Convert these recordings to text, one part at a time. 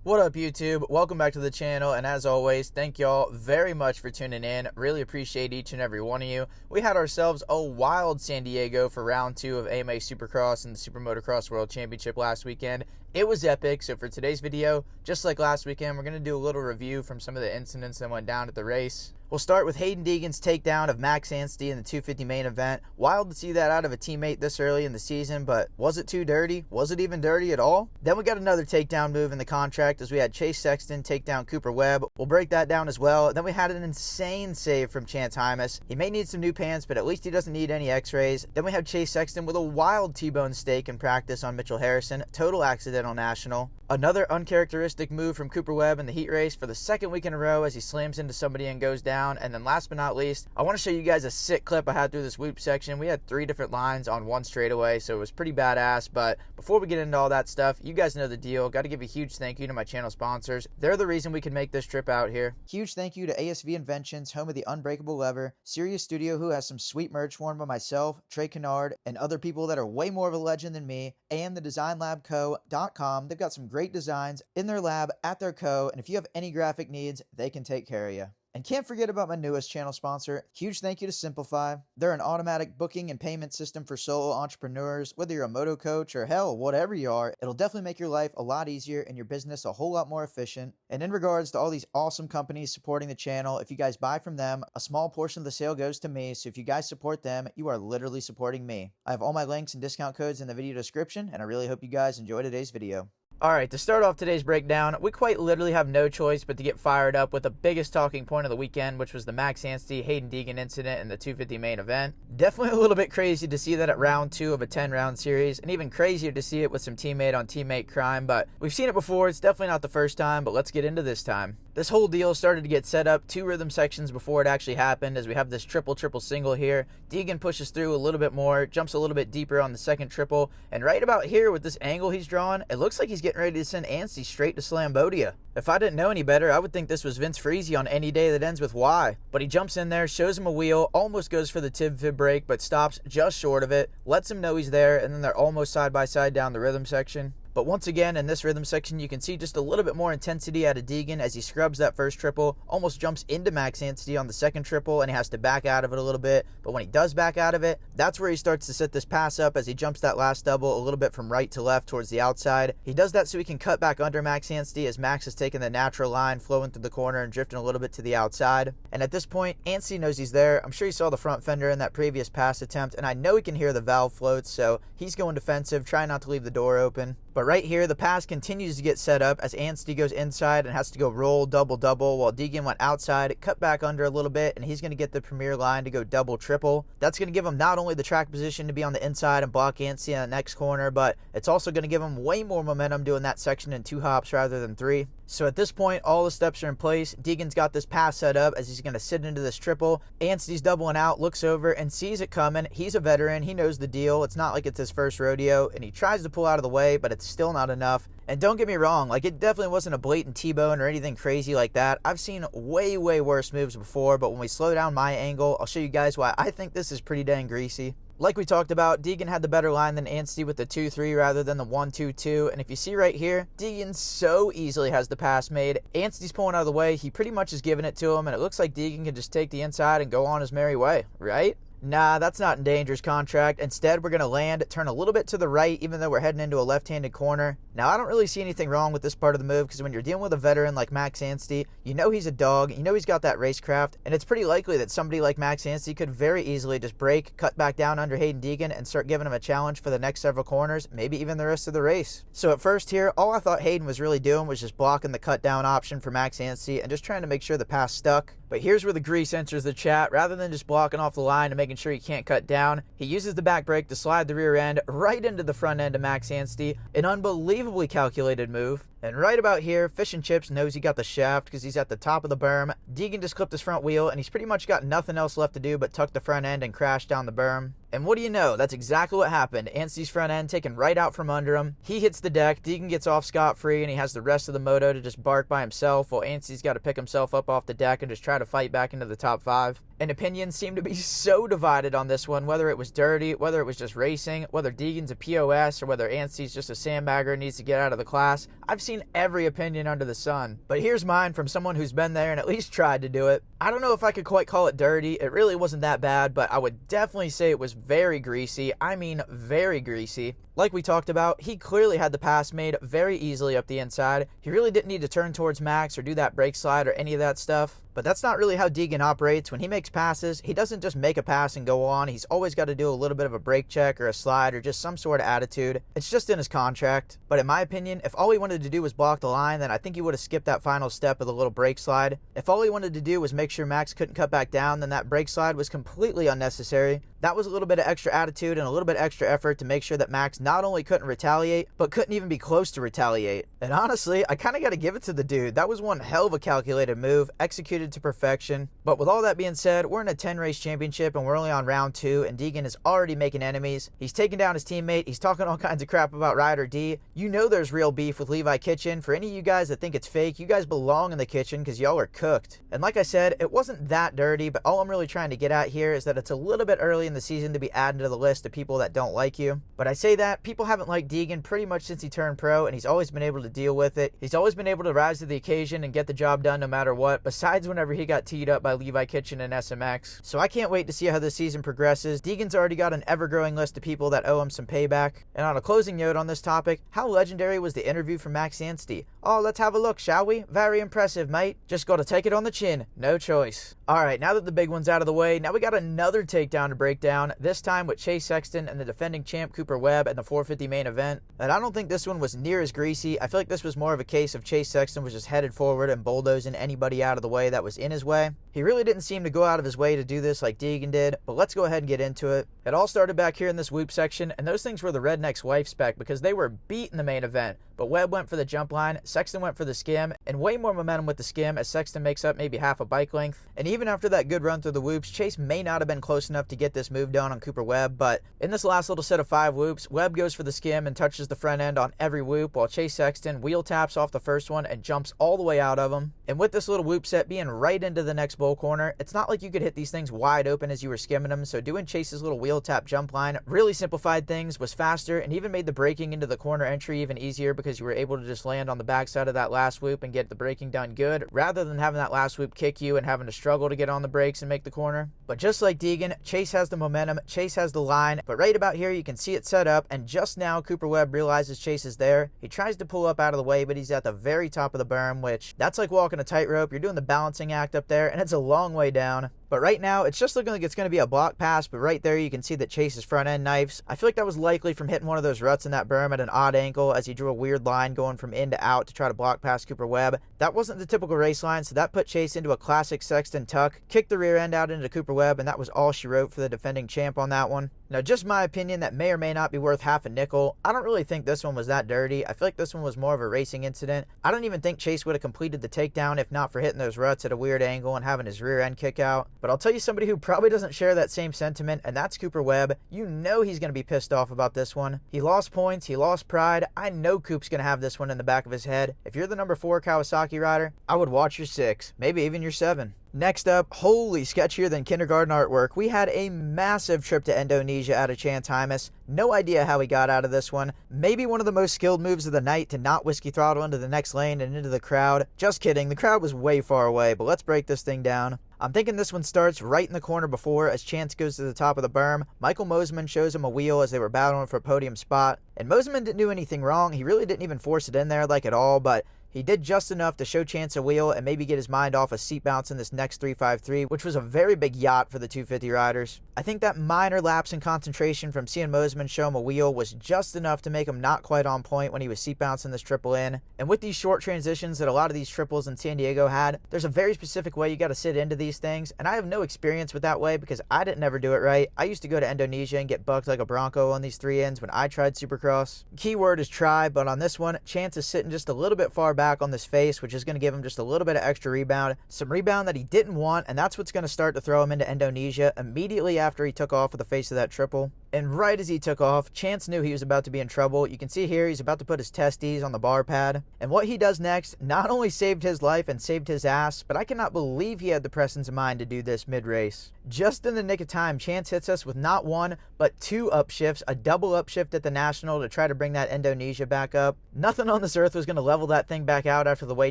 What up, YouTube? Welcome back to the channel, and as always, thank y'all very much for tuning in. Really appreciate each and every one of you. We had ourselves a wild San Diego for round 2 of AMA Supercross and the Super Motocross World Championship last weekend. It was epic, so for today's video, just like last weekend, we're going to do a little review from some of the incidents that went down at the race. We'll start with Degan's takedown of Max Anstie in the 250 main event. Wild to see that out of a teammate this early in the season, but was it too dirty? Was it even dirty at all? Then we got another takedown move in the contract as we had Sexton take down Webb. We'll break that down as well. Then we had an insane save from Hymas. He may need some new pants, but at least he doesn't need any x-rays. Then we have Sexton with a wild T-bone stake in practice on Mitchell Harrison. Total accidental national. Another uncharacteristic move from Webb in the heat race for the second week in a row as he slams into somebody and goes down. And then last but not least, I want to show you guys a sick clip I had through this whoop section. We had 3 different lines on one straightaway, so it was pretty badass. But before we get into all that stuff, you guys know the deal. Got to give a huge thank you to my channel sponsors. They're the reason we can make this trip out here. Huge thank you to ASV Inventions, home of the Unbreakable Lever, Sirius Studio, who has some sweet merch worn by myself, Trey Kennard, and other people that are way more of a legend than me, and the DesignLabCo.com. They've got some great designs in their lab at their co, and if you have any graphic needs, they can take care of you. And can't forget about my newest channel sponsor. Huge thank you to Simplify. They're an automatic booking and payment system for solo entrepreneurs. Whether you're a moto coach or hell, whatever you are, it'll definitely make your life a lot easier and your business a whole lot more efficient. And in regards to all these awesome companies supporting the channel, if you guys buy from them, a small portion of the sale goes to me. So if you guys support them, you are literally supporting me. I have all my links and discount codes in the video description, and I really hope you guys enjoy today's video. Alright, to start off today's breakdown, we quite literally have no choice but to get fired up with the biggest talking point of the weekend, which was the Max Anstie Degan incident in the 250 main event. Definitely a little bit crazy to see that at round 2 of a 10-round series, and even crazier to see it with some teammate-on-teammate crime, but we've seen it before. It's definitely not the first time, but let's get into this time. This whole deal started to get set up 2 rhythm sections before it actually happened, as we have this triple single here. Degan pushes through a little bit more, jumps a little bit deeper on the second triple, and right about here with this angle he's drawn, it looks like he's getting ready to send Anstie straight to Slambodia. If I didn't know any better, I would think this was Vince Freezy on any day that ends with Y. But he jumps in there, shows him a wheel, almost goes for the tib-fib break, but stops just short of it, lets him know he's there, and then they're almost side by side down the rhythm section. But once again, in this rhythm section, you can see just a little bit more intensity out of Degan as he scrubs that first triple, almost jumps into Max Anstie on the second triple, and he has to back out of it a little bit. But when he does back out of it, that's where he starts to set this pass up as he jumps that last double a little bit from right to left towards the outside. He does that so he can cut back under Max Anstie as Max is taking the natural line, flowing through the corner and drifting a little bit to the outside. And at this point, Anstie knows he's there. I'm sure he saw the front fender in that previous pass attempt, and I know he can hear the valve floats, so he's going defensive, trying not to leave the door open. But right here, the pass continues to get set up as Anstie goes inside and has to go roll double while Degan went outside, cut back under a little bit, and he's going to get the premier line to go double triple. That's going to give him not only the track position to be on the inside and block Anstie in the next corner, but it's also going to give him way more momentum doing that section in 2 hops rather than 3. So at this point, all the steps are in place. Degan's got this pass set up as he's going to sit into this triple. Anstie's doubling out, looks over and sees it coming. He's a veteran. He knows the deal. It's not like it's his first rodeo, and he tries to pull out of the way, but it's still not enough. And don't get me wrong, like, it definitely wasn't a blatant T-bone or anything crazy like that. I've seen way worse moves before, but when we slow down my angle, I'll show you guys why I think this is pretty dang greasy. Like we talked about, Degan had the better line than Anstie with the 2-3 rather than the 1-2-2. And if you see right here, Degan so easily has the pass made. Anstie's pulling out of the way. He pretty much is giving it to him, and it looks like Degan can just take the inside and go on his merry way, right? Nah, that's not in Danger's contract. Instead, we're going to land, turn a little bit to the right, even though we're heading into a left-handed corner. Now, I don't really see anything wrong with this part of the move, because when you're dealing with a veteran like Max Anstie, you know he's a dog, you know he's got that racecraft, and it's pretty likely that somebody like Max Anstie could very easily just break, cut back down under Degan, and start giving him a challenge for the next several corners, maybe even the rest of the race. So at first here, all I thought Hayden was really doing was just blocking the cut down option for Max Anstie and just trying to make sure the pass stuck. But here's where the grease enters the chat. Rather than just blocking off the line and making sure he can't cut down, he uses the back brake to slide the rear end right into the front end of Max Anstie. An unbelievably calculated move. And right about here, Fish and Chips knows he got the shaft because he's at the top of the berm. Degan just clipped his front wheel, and he's pretty much got nothing else left to do but tuck the front end and crash down the berm. And what do you know? That's exactly what happened. Anstie's front end taken right out from under him. He hits the deck. Deegan gets off scot-free, and he has the rest of the moto to just bark by himself, while Anstie's got to pick himself up off the deck and just try to fight back into the top 5. And opinions seem to be so divided on this one, whether it was dirty, whether it was just racing, whether Deegan's a POS, or whether Anstie's just a sandbagger and needs to get out of the class. I've seen every opinion under the sun. But here's mine from someone who's been there and at least tried to do it. I don't know if I could quite call it dirty. It really wasn't that bad, but I would definitely say it was very greasy. I mean, very greasy. Like we talked about, he clearly had the pass made very easily up the inside. He really didn't need to turn towards Max or do that brake slide or any of that stuff. But that's not really how Deegan operates. When he makes passes, he doesn't just make a pass and go on. He's always got to do a little bit of a brake check or a slide or just some sort of attitude. It's just in his contract. But in my opinion, if all he wanted to do was block the line, then I think he would have skipped that final step of the little brake slide. If all he wanted to do was make sure Max couldn't cut back down, then that brake slide was completely unnecessary. That was a little bit of extra attitude and a little bit extra effort to make sure that Max not only couldn't retaliate, but couldn't even be close to retaliate. And honestly, I kind of got to give it to the dude. That was one hell of a calculated move, executed to perfection. But with all that being said, we're in a 10-race championship and we're only on round 2, and Deegan is already making enemies. He's taking down his teammate. He's talking all kinds of crap about Ryder D. You know there's real beef with Levi Kitchen. For any of you guys that think it's fake, you guys belong in the kitchen because y'all are cooked. And like I said, it wasn't that dirty, but all I'm really trying to get at here is that it's a little bit early in the season to be adding to the list of people that don't like you. But I say that people haven't liked Deegan pretty much since he turned pro, and he's always been able to deal with it. He's always been able to rise to the occasion and get the job done no matter what, besides whenever he got teed up by Levi Kitchen and SMX. So I can't wait to see how this season progresses. Deegan's already got an ever-growing list of people that owe him some payback. And on a closing note on this topic, how legendary was the interview from Max Anstie? Oh, let's have a look, shall we? Very impressive, mate. Just gotta take it on the chin. No choice. Alright, now that the big one's out of the way, now we got another takedown to break down, this time with Chase Sexton and the defending champ Cooper Webb at the 450 main event. And I don't think this one was near as greasy. I feel like this was more of a case of Chase Sexton was just headed forward and bulldozing anybody out of the way that was in his way. He really didn't seem to go out of his way to do this like Deegan did, but let's go ahead and get into it. It all started back here in this whoop section, and those things were the Redneck's wife spec because they were beating the main event. But Webb went for the jump line, Sexton went for the skim, and way more momentum with the skim as Sexton makes up maybe half a bike length. And even after that good run through the whoops, Chase may not have been close enough to get this move done on Cooper Webb, but in this last little set of 5 whoops, Webb goes for the skim and touches the front end on every whoop, while Chase Sexton wheel taps off the first one and jumps all the way out of him. And with this little whoop set being right into the next bowl corner, it's not like you could hit these things wide open as you were skimming them, so doing Chase's little wheel tap jump line really simplified things, was faster, and even made the braking into the corner entry even easier because you were able to just land on the backside of that last whoop and get the braking done good, rather than having that last whoop kick you and having to struggle to get on the brakes and make the corner. But just like Deegan, Chase has the momentum, Chase has the line, but right about here you can see it set up, and just now Cooper Webb realizes Chase is there. He tries to pull up out of the way, but he's at the very top of the berm, which that's like walking a tightrope. You're doing the balancing act up there, and it's a long way down. But right now, it's just looking like it's going to be a block pass, but right there you can see that Chase's front end knifes. I feel like that was likely from hitting one of those ruts in that berm at an odd angle as he drew a weird line going from in to out to try to block past Cooper Webb. That wasn't the typical race line, so that put Chase into a classic Sexton tuck, kicked the rear end out into Cooper Webb, and that was all she wrote for the defending champ on that one. Now, just my opinion, that may or may not be worth half a nickel. I don't really think this one was that dirty. I feel like this one was more of a racing incident. I don't even think Chase would have completed the takedown if not for hitting those ruts at a weird angle and having his rear end kick out. But I'll tell you somebody who probably doesn't share that same sentiment, and that's Cooper Webb. You know he's going to be pissed off about this one. He lost points, he lost pride. I know Coop's going to have this one in the back of his head. If you're the number 4 Kawasaki rider, I would watch your 6, maybe even your 7. Next up, holy sketchier than kindergarten artwork. We had a massive trip to Indonesia out of Chance Hymas. No idea how he got out of this one. Maybe one of the most skilled moves of the night to not whiskey throttle into the next lane and into the crowd. Just kidding, the crowd was way far away, but let's break this thing down. I'm thinking this one starts right in the corner before as Chance goes to the top of the berm. Michael Mosiman shows him a wheel as they were battling for a podium spot. And Mosiman didn't do anything wrong. He really didn't even force it in there like at all, but he did just enough to show Chance a wheel and maybe get his mind off a seat bounce in this next 353, which was a very big yacht for the 250 riders. I think that minor lapse in concentration from seeing Mosiman show him a wheel was just enough to make him not quite on point when he was seat bouncing this triple in. And with these short transitions that a lot of these triples in San Diego had, there's a very specific way you got to sit into these things, and I have no experience with that way because I didn't ever do it right. I used to go to Indonesia and get bucked like a Bronco on these 3 ends when I tried Supercross. Key word is try, but on this one, Chance is sitting just a little bit far back on this face, which is going to give him just a little bit of extra rebound, some rebound that he didn't want, and that's what's going to start to throw him into Indonesia immediately after he took off with the face of that triple. And right as he took off, Chance knew he was about to be in trouble. You can see here he's about to put his testes on the bar pad. And what he does next not only saved his life and saved his ass, but I cannot believe he had the presence of mind to do this mid-race. Just in the nick of time, Chance hits us with not one, but two upshifts, a double upshift at the National to try to bring that Indonesia back up. Nothing on this earth was going to level that thing back out after the way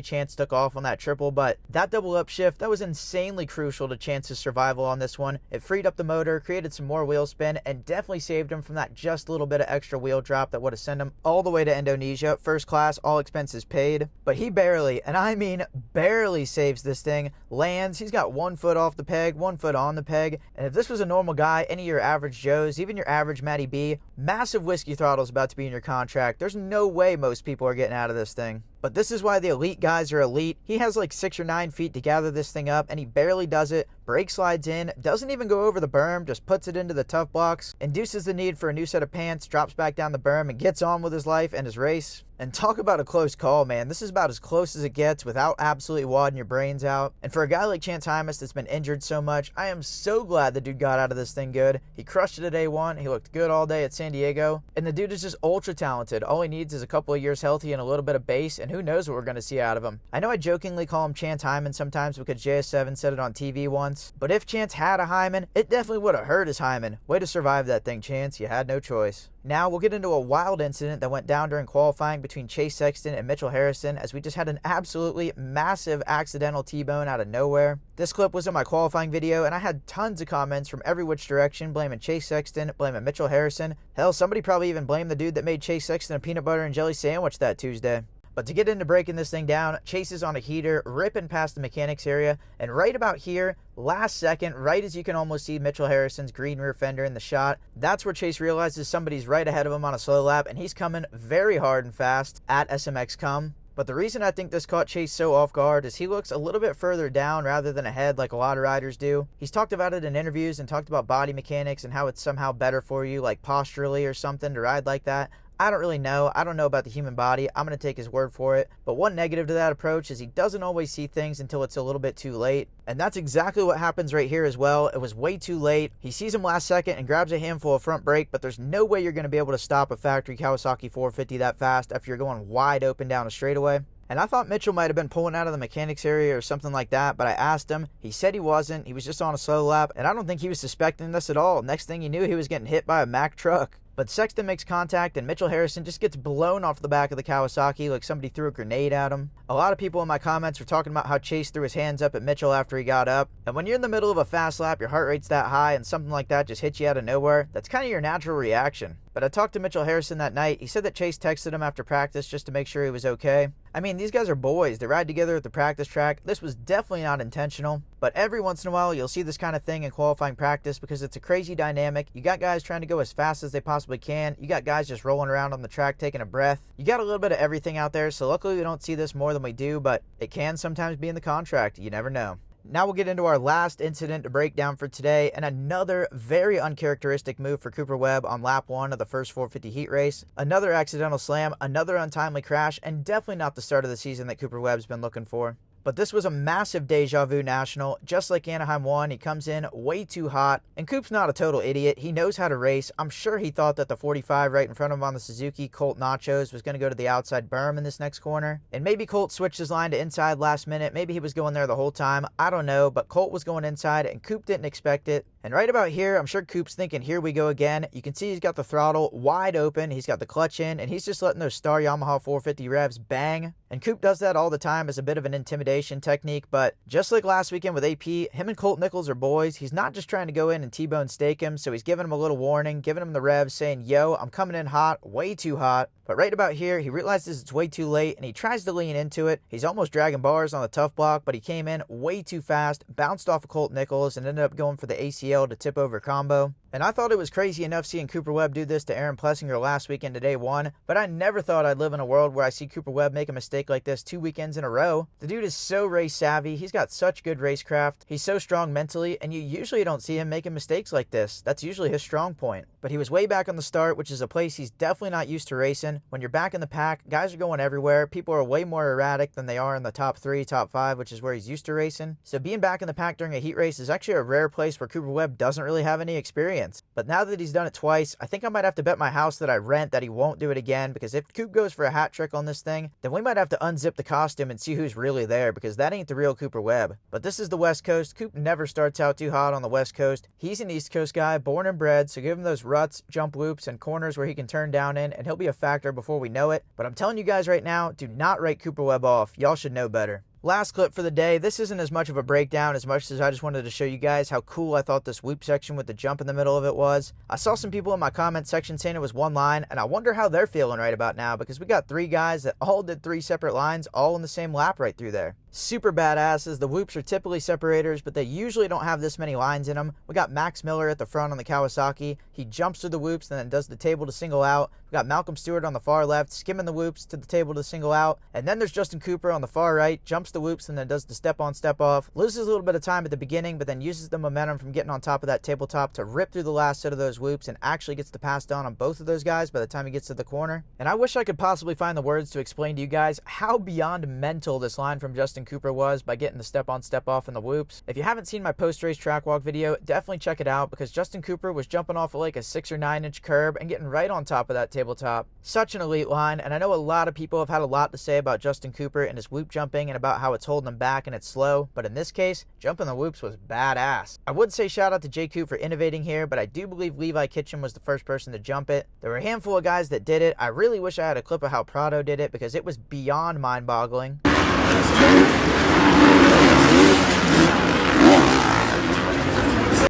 Chance took off on that triple, but that double upshift, that was insanely crucial to Chance's survival on this one. It freed up the motor, created some more wheel spin, and definitely saved him from that just little bit of extra wheel drop that would have sent him all the way to Indonesia. First class, all expenses paid. But he barely, and I mean barely, saves this thing. Lands, he's got 1 foot off the peg, 1 foot on the peg. And if this was a normal guy, any of your average Joes, even your average Matty B, massive whiskey throttle is about to be in your contract. There's no way most people are getting out of this thing. But this is why the elite guys are elite. He has like 6 or 9 feet to gather this thing up, and he barely does it. Brake slides in, doesn't even go over the berm, just puts it into the tough blocks, induces the need for a new set of pants, drops back down the berm, and gets on with his life and his race. And talk about a close call, man. This is about as close as it gets without absolutely wadding your brains out. And for a guy like Chance Hymas that's been injured so much, I am so glad the dude got out of this thing good. He crushed it at A1. He looked good all day at San Diego. And the dude is just ultra talented. All he needs is a couple of years healthy and a little bit of base, and who knows what we're going to see out of him. I know I jokingly call him Chance Hyman sometimes because JS7 said it on TV once, but if Chance had a Hyman, it definitely would have hurt his Hyman. Way to survive that thing, Chance. You had no choice. Now we'll get into a wild incident that went down during qualifying between Chase Sexton and Mitchell Harrison, as we just had an absolutely massive accidental T-bone out of nowhere. This clip was in my qualifying video, and I had tons of comments from every which direction blaming Chase Sexton, blaming Mitchell Harrison. Hell, somebody probably even blamed the dude that made Chase Sexton a peanut butter and jelly sandwich that Tuesday. But to get into breaking this thing down, Chase is on a heater, ripping past the mechanics area, and right about here, last second, right as you can almost see Mitchell Harrison's green rear fender in the shot, that's where Chase realizes somebody's right ahead of him on a slow lap, and he's coming very hard and fast at SMX Come. But the reason I think this caught Chase so off guard is he looks a little bit further down rather than ahead like a lot of riders do. He's talked about it in interviews and talked about body mechanics and how it's somehow better for you, like posturally or something, to ride like that. I don't really know. I don't know about the human body. I'm going to take his word for it. But one negative to that approach is he doesn't always see things until it's a little bit too late. And that's exactly what happens right here as well. It was way too late. He sees him last second and grabs a handful of front brake, but there's no way you're going to be able to stop a factory Kawasaki 450 that fast after you're going wide open down a straightaway. And I thought Mitchell might have been pulling out of the mechanics area or something like that, but I asked him. He said he wasn't. He was just on a slow lap, and I don't think he was suspecting this at all. Next thing you knew, he was getting hit by a Mack truck. But Sexton makes contact, and Mitchell Harrison just gets blown off the back of the Kawasaki like somebody threw a grenade at him. A lot of people in my comments were talking about how Chase threw his hands up at Mitchell after he got up. And when you're in the middle of a fast lap, your heart rate's that high, and something like that just hits you out of nowhere, that's kind of your natural reaction. But I talked to Mitchell Harrison that night. He said that Chase texted him after practice just to make sure he was okay. I mean, these guys are boys. They ride together at the practice track. This was definitely not intentional. But every once in a while, you'll see this kind of thing in qualifying practice because it's a crazy dynamic. You got guys trying to go as fast as they possibly can. You got guys just rolling around on the track taking a breath. You got a little bit of everything out there. So luckily, we don't see this more than we do, but it can sometimes be in the contract. You never know. Now we'll get into our last incident to break down for today, and another very uncharacteristic move for Cooper Webb on lap 1 of the first 450 heat race. Another accidental slam, another untimely crash, and definitely not the start of the season that Cooper Webb's been looking for. But this was a massive deja vu national. Just like Anaheim 1, he comes in way too hot. And Coop's not a total idiot. He knows how to race. I'm sure he thought that the 45 right in front of him on the Suzuki, Colt Nachos, was going to go to the outside berm in this next corner. And maybe Colt switched his line to inside last minute. Maybe he was going there the whole time. I don't know. But Colt was going inside, and Coop didn't expect it. And right about here, I'm sure Coop's thinking, here we go again. You can see he's got the throttle wide open. He's got the clutch in, and he's just letting those Star Yamaha 450 revs bang. And Coop does that all the time as a bit of an intimidation technique, but just like last weekend with AP, him and Colt Nichols are boys. He's not just trying to go in and T-bone stake him, so he's giving him a little warning, giving him the revs, saying, yo, I'm coming in hot, way too hot. But right about here, he realizes it's way too late, and he tries to lean into it. He's almost dragging bars on the tough block, but he came in way too fast, bounced off of Colt Nichols, and ended up going for the ACL to tip over combo. And I thought it was crazy enough seeing Cooper Webb do this to Aaron Plessinger last weekend to day one, but I never thought I'd live in a world where I see Cooper Webb make a mistake like this 2 weekends in a row. The dude is so race savvy, he's got such good racecraft, he's so strong mentally, and you usually don't see him making mistakes like this. That's usually his strong point. But he was way back on the start, which is a place he's definitely not used to racing. When you're back in the pack, guys are going everywhere, people are way more erratic than they are in the top 3, top 5, which is where he's used to racing. So being back in the pack during a heat race is actually a rare place where Cooper Webb doesn't really have any experience. But now that he's done it twice, I think I might have to bet my house that I rent that he won't do it again, because if Coop goes for a hat trick on this thing, then we might have to unzip the costume and see who's really there, because that ain't the real Cooper Webb. But this is the West Coast. Coop never starts out too hot on the West Coast. He's an East Coast guy, born and bred, so give him those ruts, jump loops, and corners where he can turn down in, and he'll be a factor before we know it. But I'm telling you guys right now, do not write Cooper Webb off. Y'all should know better. Last clip for the day. This isn't as much of a breakdown as much as I just wanted to show you guys how cool I thought this whoop section with the jump in the middle of it was. I saw some people in my comment section saying it was one line, and I wonder how they're feeling right about now, because we got 3 guys that all did 3 separate lines all in the same lap right through there. Super badasses. The whoops are typically separators, but they usually don't have this many lines in them. We got Max Miller at the front on the Kawasaki. He jumps through the whoops and then does the table to single out. We got Malcolm Stewart on the far left, skimming the whoops to the table to single out. And then there's Justin Cooper on the far right, jumps the whoops and then does the step on, step off. Loses a little bit of time at the beginning, but then uses the momentum from getting on top of that tabletop to rip through the last set of those whoops and actually gets the pass down on both of those guys by the time he gets to the corner. And I wish I could possibly find the words to explain to you guys how beyond mental this line from Justin Cooper was by getting the step on, step off in the whoops. If you haven't seen my post-race track walk video, definitely check it out, because Justin Cooper was jumping off of like a 6 or 9 inch curb and getting right on top of that tabletop. Such an elite line, and I know a lot of people have had a lot to say about Justin Cooper and his whoop jumping and about how it's holding him back and it's slow, but in this case, jumping the whoops was badass. I would say shout out to J. Coop for innovating here, but I do believe Levi Kitchen was the first person to jump it. There were a handful of guys that did it. I really wish I had a clip of how Prado did it, because it was beyond mind-boggling.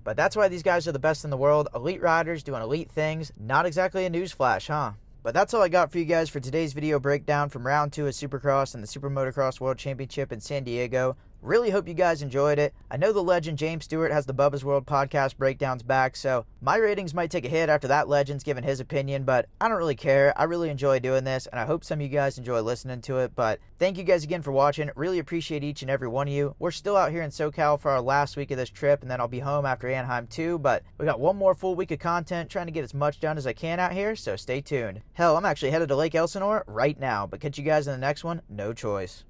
But that's why these guys are the best in the world. Elite riders doing elite things. Not exactly a newsflash, huh? But that's all I got for you guys for today's video breakdown from round 2 of Supercross and the Super Motocross World Championship in San Diego. Really hope you guys enjoyed it. I know the legend James Stewart has the Bubba's World podcast breakdowns back, so my ratings might take a hit after that legend's given his opinion, but I don't really care. I really enjoy doing this, and I hope some of you guys enjoy listening to it. But thank you guys again for watching. Really appreciate each and every one of you. We're still out here in SoCal for our last week of this trip, and then I'll be home after Anaheim too, but we got one more full week of content, trying to get as much done as I can out here, so stay tuned. Hell, I'm actually headed to Lake Elsinore right now, but catch you guys in the next one. No choice.